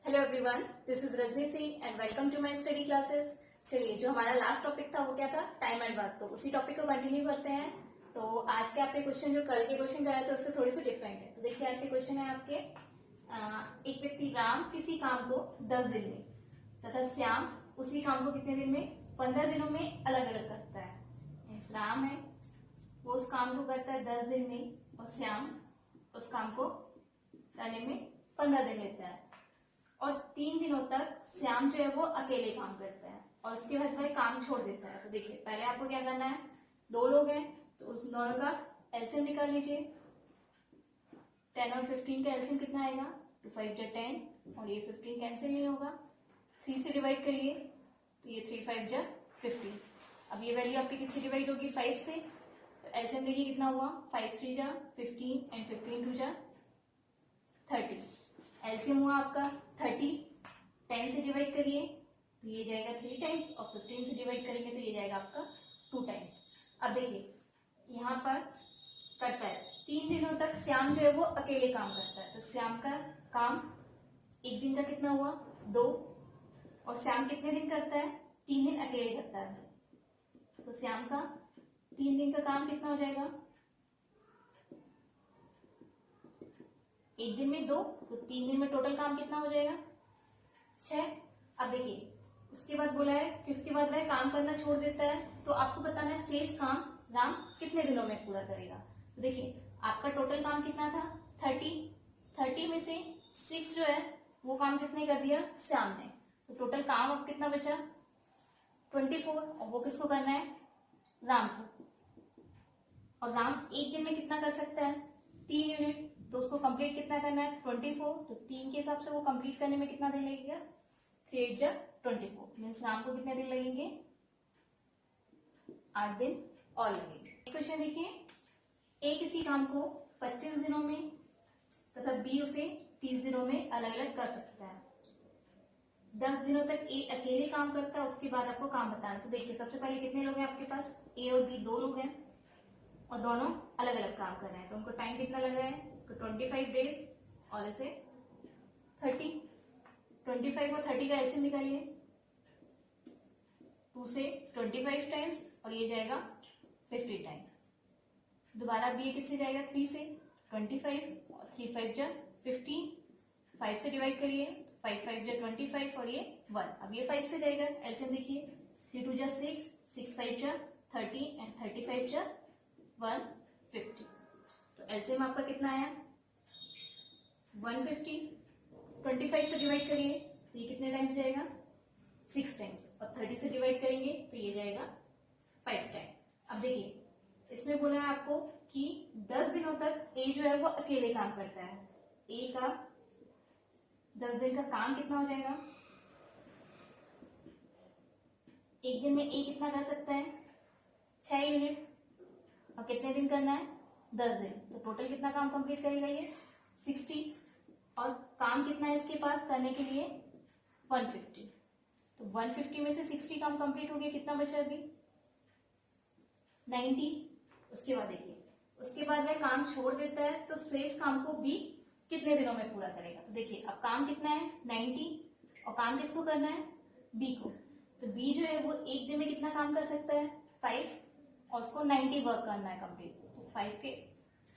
Hello everyone, this is Rajni Singh and welcome to my study classes. चलिए, जो हमारा last topic था वो क्या था? Time and work. तो उसी टॉपिक को कंटिन्यू करते हैं। तो आज के आपके क्वेश्चन जो कल के क्वेश्चन कराए थे उससे थोड़ी सी डिफरेंट है। तो देखिए, आज के क्वेश्चन है आपके एक व्यक्ति राम किसी काम को 10 दिन में तथा श्याम उसी काम को कितने दिन में? 15 दिनों में अलग अलग करता है। Means राम है वो उस काम को करता है 10 दिन में और श्याम उस काम को करने में 15 दिन लेता है। और 3 दिनों तक श्याम जो है वो अकेले काम करता है और उसके बाद वह काम छोड़ देता है। तो देखिए, पहले आपको क्या करना है, दो लोग हैं तो उस दोनों का एलसीएम निकाल लीजिए। 10 और 15 का एलसीएम कितना आएगा? 2 5 जा 10 और ये 15 कैंसिल नहीं होगा। 3 से डिवाइड करिए तो ये 3 5 जा 15। अब ये वैल्यू आपकी किससे डिवाइड होगी? 5 से। तो एलसीएम देखिए कितना हुआ? 5 3 जा 15 एंड 15 2 जा 30। एलसीएम हुआ आपका 30। 10 से डिवाइड करिए तो ये जाएगा 3 टाइम्स और 15 से डिवाइड करेंगे तो ये जाएगा आपका 2 टाइम्स। अब देखिए, यहाँ पर करता है 3 दिनों तक श्याम जो है वो अकेले काम करता है। तो श्याम का काम एक दिन का कितना हुआ? 2। और श्याम कितने दिन करता है? 3 दिन अकेले करता है। तो श्याम का 3 दिन का काम कितना हो जाएगा? एक दिन में 2 तो 3 दिन में टोटल काम कितना हो जाएगा? 6। अब देखिए, उसके बाद बोला है कि उसके बाद वह काम करना छोड़ देता है। तो आपको बताना है शेष काम राम कितने दिनों में पूरा करेगा। तो देखिए, आपका टोटल काम कितना था? 30 में से 6 जो है वो काम किसने कर दिया? श्याम ने। तो टोटल काम अब कितना बचा? 24। और वो किसको करना है? राम को। और राम एक दिन में कितना कर सकता है? 3 यूनिट। तो उसको कंप्लीट कितना करना है? 24। तो 3 के हिसाब से वो कंप्लीट करने में कितना दिन लगेगा? 3 8 जा 24। मीन्स राम को कितने दिन लगेंगे? 8 दिन और लगेंगे। क्वेश्चन देखिए, ए किसी काम को 25 दिनों में तथा बी उसे 30 दिनों में अलग अलग कर सकता है। 10 दिनों तक ए अकेले काम करता है, उसके बाद आपको काम बताना है। तो देखिए, सबसे पहले कितने लोग हैं आपके पास? ए और बी 2 लोग हैं और दोनों अलग अलग काम कर रहे हैं। तो उनको टाइम कितना लग रहा है? इसको 25 डेज और इसे 30। 25 और 30 का एलसीएम निकालिए। 2 से 25 टाइम्स और ये जाएगा 50 टाइम्स। दोबारा बी किससे जाएगा? 3 से 25 और 3 5 जा 15। 5 से डिवाइड करिए, 5 5 जा 25 और ये 1। अब ये 5 से जाएगा। एलसीएम देखिए, 3 2 जा 6, 6 5 जा 30 एंड 35 जा 150। तो एलसीएम आपका कितना आया? 150। 25 से डिवाइड करिए तो ये कितने टाइम्स जाएगा? 6 टाइम्स। और 30 से डिवाइड करेंगे तो ये जाएगा 5 टाइम। अब देखिए, इसमें बोला है आपको कि 10 दिनों तक ए जो है वो अकेले काम करता है। ए का 10 दिन का काम कितना हो जाएगा? एक दिन में ए कितना कर सकता है? 6 यूनिट। और कितने दिन करना है? 10 दिन। तो टोटल कितना काम कंप्लीट करेगा ये? 60। और काम कितना है इसके पास करने के लिए? 150। तो 150 में से 60 काम कंप्लीट हो गया। कितना बचा अभी? 90। उसके बाद देखिए, उसके बाद वह काम छोड़ देता है तो शेष काम को बी कितने दिनों में पूरा करेगा? तो देखिए, अब काम कितना है? 90। और काम किसको करना है? बी को। तो बी जो है वो एक दिन में कितना काम कर सकता है? 5। और उसको 90 वर्क करना है कंप्लीट। तो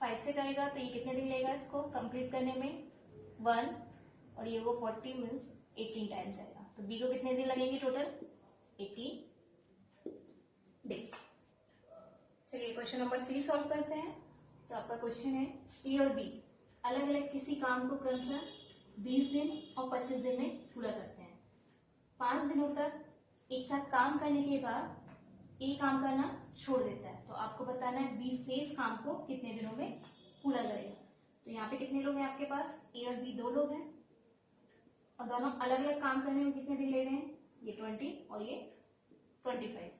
5 से करेगा तो ये कितने दिन लेगा इसको कंप्लीट करने में? 1 और ये वो 40 मीन्स 18 टाइम्स आएगा। तो बी को कितने दिन लगेंगे टोटल? 80 डेज। चलिए, क्वेश्चन नंबर 3 सॉल्व करते हैं। तो आपका क्वेश्चन है, ए और बी अलग अलग किसी काम को क्रमशः 20 दिन और 25 दिन में पूरा करते हैं। 5 दिनों तक एक साथ काम करने के बाद ए काम करना छोड़ देता है। तो आपको बताना है बी शेष काम को कितने दिनों में पूरा करेगा। तो यहाँ पे कितने लोग हैं आपके पास? ए और बी 2 लोग हैं और दोनों अलग अलग काम करने में कितने दिन ले रहे हैं? ये 20 और ये 25।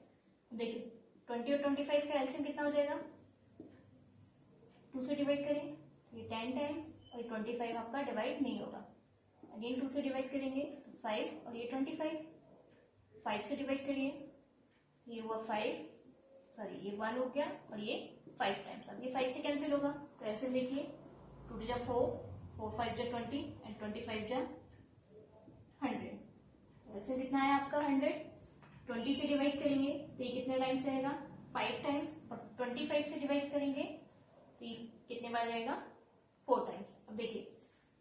देखिए, 20 और 25 का एलसीएम कितना हो जाएगा? 2 से डिवाइड करें तो ये 10 टाइम्स और ये 25 आपका डिवाइड नहीं होगा। अगेन 2 से डिवाइड करेंगे तो 5 और ये 25। 5 से डिवाइड करिए, ये हुआ 5, सॉरी ये 1 हो गया और ये 5 टाइम्स। अब ये 5 से कैंसिल होगा। तो ऐसे देखिए, 2 जा 4, 4 5 जा 20 एंड 25 जा एलसीएम कितना है आपका 100, 20 से डिवाइड करेंगे तो ये कितने टाइम्स जाएगा 5 टाइम्स, और 25 से डिवाइड करेंगे तो ये कितने बार जाएगा 4 टाइम्स। अब देखिए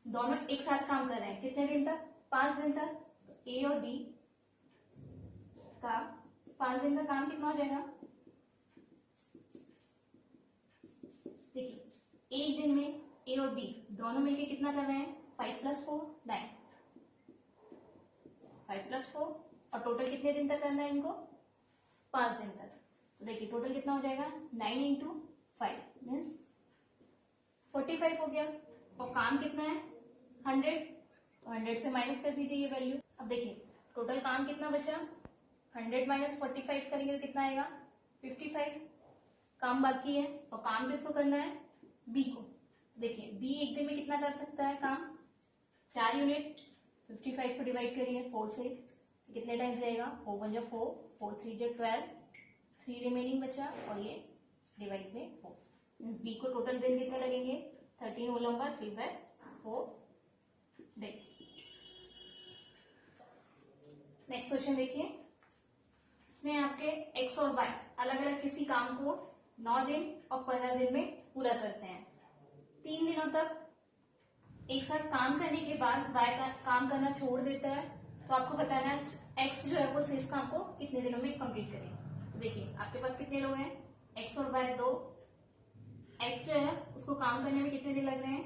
दोनों एक साथ काम कर रहे हैं कितने दिन तक 5 दिन तक, तो ए और बी का 5 दिन का काम कितना हो जाएगा, देखिए एक दिन में ए और बी दोनों मिलके कितना कर रहे हैं 5 + 4 9, 5 + 4, और टोटल कितने दिन तक करना है इनको 5 दिन तक। तो देखिए टोटल कितना हो जाएगा 9 × 5 मीन्स 45 हो गया, और काम कितना है 100, तो 100 से माइनस कर दीजिए ये वैल्यू। अब देखिए टोटल काम कितना बचा 100 - 45 करेंगे तो कितना आएगा 55, काम बाकी है, और काम किसको करना है बी को। देखिए बी एक दिन में कितना कर सकता है काम 4 यूनिट, 55 को डिवाइड करिए 4 से, कितने टाइम्स जाएगा 4 × 1 = 4, 4 × 3 = 12, 3 रिमेनिंग बचा, और ये डिवाइड में 4 मीन्स बी को टोटल दिन कितने लगेंगे 13 whole number 3/4 days. Next question देखिए, इसमें आपके एक्स और वाई अलग अलग किसी काम को 9 दिन और 15 दिन में पूरा करते हैं। 3 दिनों तक एक साथ काम करने के बाद वाई का काम करना छोड़ देता है, तो आपको बताना है एक्स जो है वो शेष काम को कितने दिनों में कंप्लीट करेगा। तो देखिए आपके पास कितने लोग हैं एक्स और वाई 2, एक्स जो है उसको काम करने में कितने दिन लग रहे हैं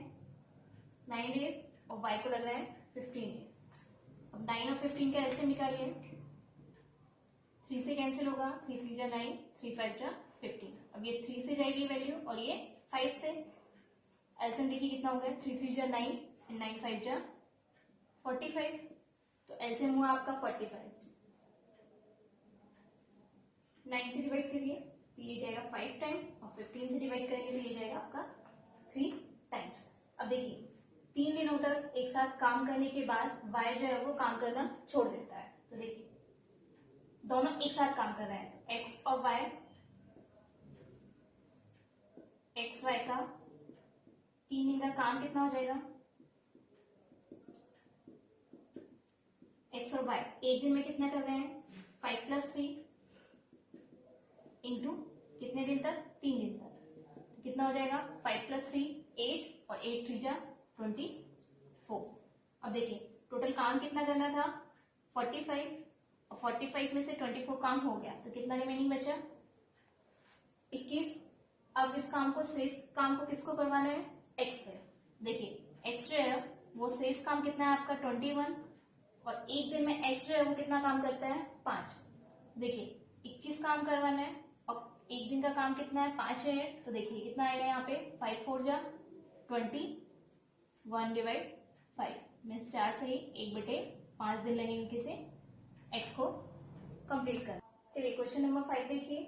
9 डेज, और वाई को लग रहा है 15 डेज। अब 9 और 15 का एलसीएम निकालिए, 3 से कैंसिल होगा, 3 × 3 = 9, 3 × 5 = 15। अब ये 3 से जाएगी वैल्यू, और ये 5 से, एलसीएम देखिए कितना हो गया 3 × 3 = 9 और 9 × 5 = 45, तो एलसीएम हुआ आपका 45। 9 से डिवाइड करिए तो ये जाएगा 5 टाइम्स, और 15 से डिवाइड करेंगे तो ये जाएगा आपका 3 टाइम्स। अब देखिए 3 दिनों तक एक साथ काम करने के बाद वाई जो है वो काम करना छोड़ देता है। तो देखिए दोनों एक साथ काम कर रहे हैं, एक्स और वाई, एक्स वाई का 3 दिन का काम कितना हो जाएगा, एक्स और वाई एक दिन में कितना कर रहे हैं 5 + 3 इंटू कितने दिन तक 3 दिन तक, तो कितना हो जाएगा 5 + 3 8, और 8 × 3 = 24। अब देखिए टोटल काम कितना करना था 45, और 45 में से 24 काम हो गया, तो कितना रिमेनिंग बचा 21। अब इस काम को शेष काम को किसको करवाना है एक्स से। देखिए एक्स जो है वो शेष काम कितना है आपका 21, और एक दिन में एक्स जो है वो कितना काम करता है 5। देखिए 21 काम करवाना है, और एक दिन का काम कितना है 5 है, तो देखिए कितना आएगा यहाँ पे 5 × 4 = 20, 1/5 मीन्स 4 से ही 1/5 दिन लगेंगे किसे एक्स को कंप्लीट कर। चलिए क्वेश्चन नंबर 5 देखिए,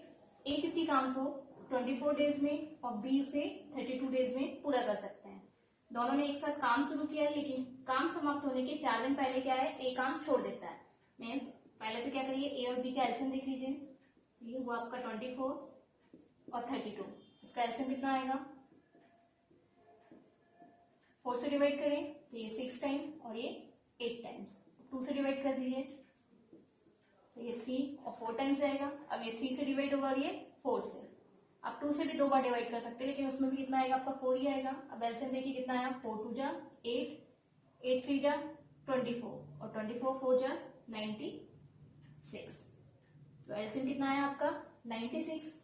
ए किसी काम को 24 डेज में और बी उसे 32 डेज में पूरा कर सकते हैं। दोनों ने एक साथ काम शुरू किया, लेकिन काम समाप्त होने के 4 दिन पहले क्या है ए काम छोड़ देता है। मीन्स पहले तो क्या करिए ए और बी का एलसीएम देख लीजिए, ये हुआ आपका 24 और 32, इसका एलसीएम कितना आएगा 4 से डिवाइड करें तो ये 6 टाइम, और ये 8 टाइम्स, 2 से डिवाइड कर दीजिए तो ये 3 और 4 टाइम्स जाएगा। अब ये 3 से डिवाइड होगा और ये 4 से, आप 2 से भी 2 बार डिवाइड कर सकते हैं, लेकिन उसमें भी कितना आएगा आपका 4 ही आएगा। अब एलसीएम देखिए कितना आया 4 × 2 = 8, 8 × 3 = 24, और 24 × 4 = 96। तो एलसीएम कितना आया आपका 96।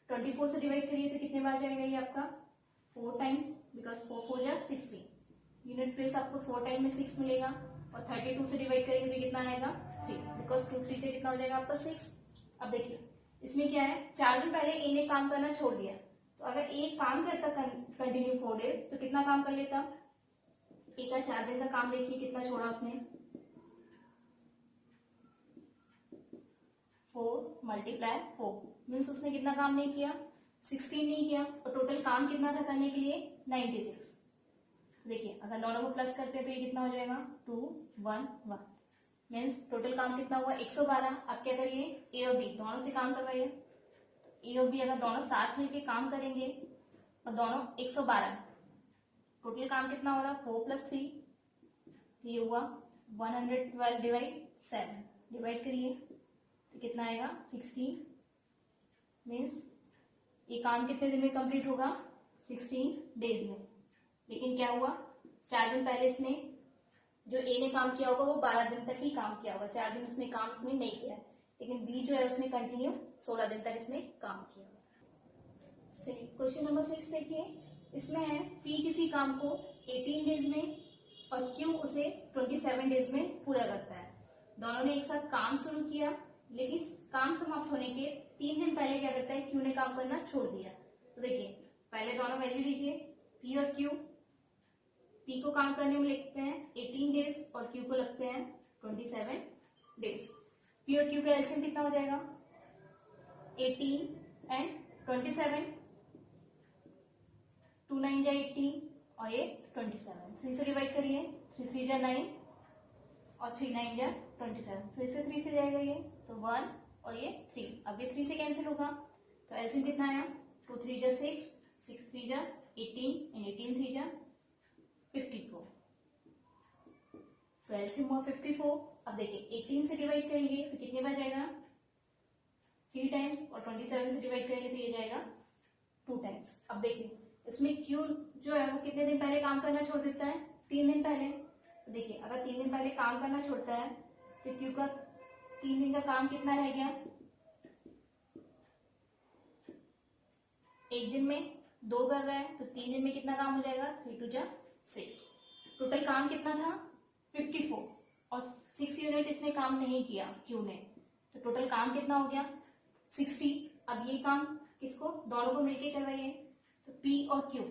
24 से डिवाइड करिए तो कितने बार जाएगा ये आपका 4 टाइम्स, बिकॉज 4 × 4 = 60, यूनिट प्लेस आपको 4 टाइम में 6 मिलेगा। और 32 से डिवाइड करेंगे तो कितना आएगा 3, बिकॉज 2 3 से कितना हो जाएगा आपका 6। अब देखिए इसमें क्या है 4 दिन पहले ए ने काम करना छोड़ दिया, तो अगर ए काम करता कंटिन्यू 4 डेज तो कितना काम कर लेता, ए का 4 दिन का काम देखिए कितना छोड़ा उसने 4 × 4 मीन्स उसने कितना काम नहीं किया 16 नहीं किया, और टोटल काम कितना था करने के लिए 96। देखिए अगर दोनों को प्लस करते हैं तो ये कितना हो जाएगा 2 1 1 मीन्स टोटल काम कितना हुआ 112। अब क्या करिए ए और बी दोनों से काम करवाइए, ए और बी अगर दोनों साथ मिलके काम करेंगे और दोनों 112, टोटल काम कितना हो रहा 4 + 3, ये हुआ 112 डिवाइड 7, डिवाइड करिए तो कितना आएगा 16, मीन्स ये काम कितने दिन में कंप्लीट होगा 16 डेज में। लेकिन क्या हुआ 4 दिन पहले इसने जो ए ने काम किया होगा वो 12 दिन तक ही काम किया होगा, 4 दिन उसने काम इसमें नहीं किया, लेकिन बी जो है उसने कंटिन्यू 16 दिन तक इसमें काम किया होगा। चलिए क्वेश्चन नंबर 6 देखिए, इसमें है पी किसी काम को 18 डेज में और क्यू उसे 27 डेज में पूरा करता है। दोनों ने एक साथ काम शुरू किया, लेकिन काम समाप्त होने के 3 दिन पहले क्या करता है क्यू ने काम करना छोड़ दिया। तो देखिए पहले दोनों वैल्यू लीजिए, पी और क्यू। पी को काम करने में लगते हैं 18 डेज और क्यू को लगते हैं 27 डेज। पी और क्यू का एलसीएम कितना हो जाएगा 18 एंड 27, 2 9 जा 18 और ये 27, 3 से डिवाइड करिए, 3 3 जा 9 और 3 9 जा 27, फिर से 3 से जाएगा ये तो 1 और ये 3, अब ये 3 से कैंसिल होगा तो एलसीएम कितना आया 2 3 जा 6, 6 3 जा 18 एंड 18 3 जा 54, तो एलसीएम हुआ 54। अब देखिए 18 से डिवाइड करेंगे तो कितने बार जाएगा 3 टाइम्स और 27 से डिवाइड करेंगे तो ये जाएगा 2 टाइम्स। अब देखिए इसमें क्यू जो है वो कितने दिन पहले काम करना छोड़ देता है 3 दिन पहले। तो देखिए अगर 3 दिन पहले काम करना छोड़ता है तो क्यू का 3 दिन का काम कितना रह गया, एक दिन में 2 कर रहा है तो 3 दिन में कितना काम हो जाएगा 3 2 जा 6। टोटल काम कितना था 54 और 6 यूनिट इसने काम नहीं किया क्यू ने, तो टोटल काम कितना हो गया 60। अब ये काम किसको दोनों को मिलके करवाइए, तो P और Q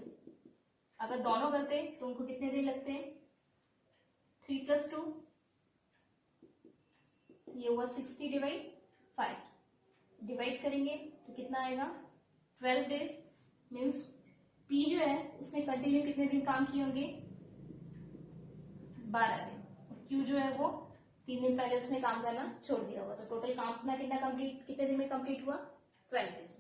अगर दोनों करते तो उनको कितने दिन लगते 3 + 2, ये हुआ 60 डिवाइड 5, डिवाइड करेंगे तो कितना आएगा 12 डेज, मीन्स P जो है उसने कंटिन्यू कितने दिन काम किए होंगे 12 दिन, और Q जो है वो 3 दिन पहले उसने काम करना छोड़ दिया होगा, तो टोटल काम कितना कंप्लीट कितने दिन में कंप्लीट हुआ 12 डेज।